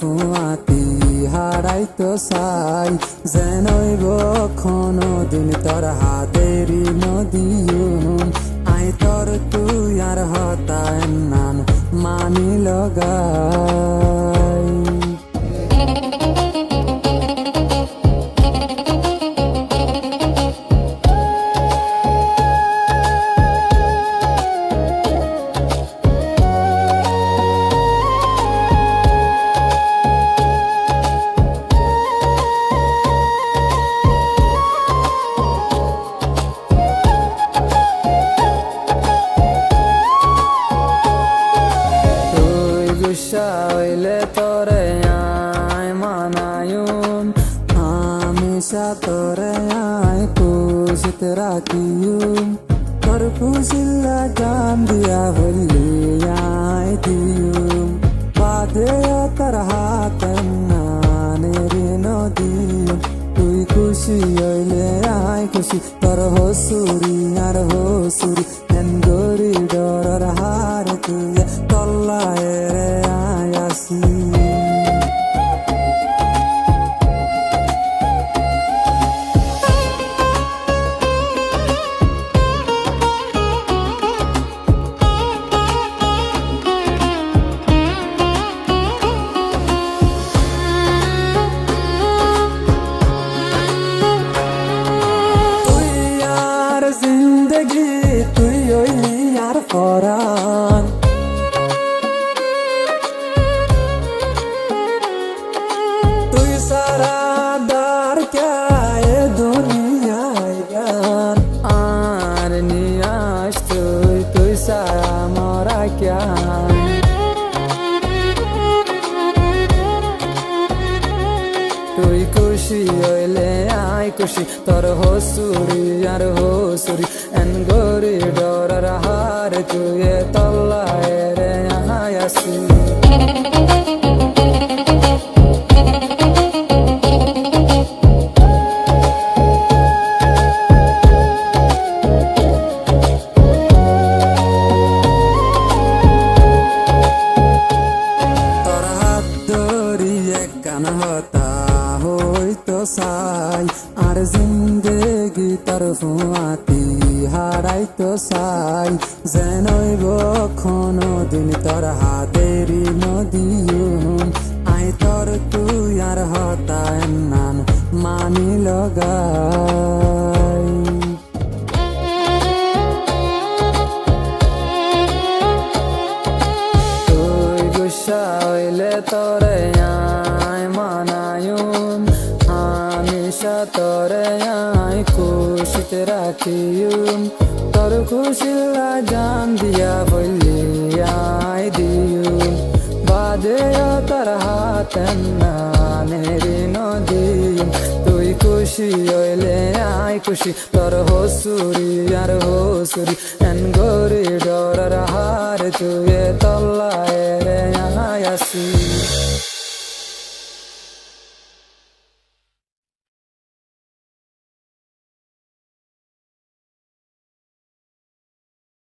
ফুয়াতি হারাইতো চাই যেনইব দিন তোর হাতেরি নদীয়ুম আই তোর তুই আর হতায় নান মানি লগাই হইলে তোরে আয় মানায়ুম হামেশা তোরে আয় খুশিতে রাখিয়ুম তোর খুশিল্লা গান দিয়া হইলে আয় দিয়ুম বাদে তোর হাতে নানের নদীয়ুম তুই খুশি হইলে আয় খুশি তোর হসুরি আর হসুরি হেন গরি ডর হার তুই তল্লায় রে আয়াসি জিন্দগি তুই হইলি আর পরাণ তুই সারা দার কে দুনিয়ায় গান আর নিয়াস তুই সারা মরা ক্যান তুই খুশি হইলে আয় খুশি তোর হসুরি আর হসুরি এন গরি ডরার হার তুই তল্লায় রে আয়াসি তোর হাত ধরিয়ে কান হতা হইতো চাই আর জিন্দেগি তোর ফুয়াতি হারাইতো চাই যেনইব দিন তোর হাতেরি নদীয়ুম আই তোর তুই আর হতায় নান মানি লগাই তুই গুসা হইলে তোরে আয় মানায়ুম হামেশা তোরে আয় খুশিতে রাখিয়ুম তোর খুশিল্লা জান দিয়া বললি আয় দিয়ুম বাদে তোর হাতে নানের নদীয়ুম তুই খুশি হইলে আয় খুশি তোর হসুরি আর হসুরি এন গরি ডরার হার তুই তল্লায় রে আয়াসি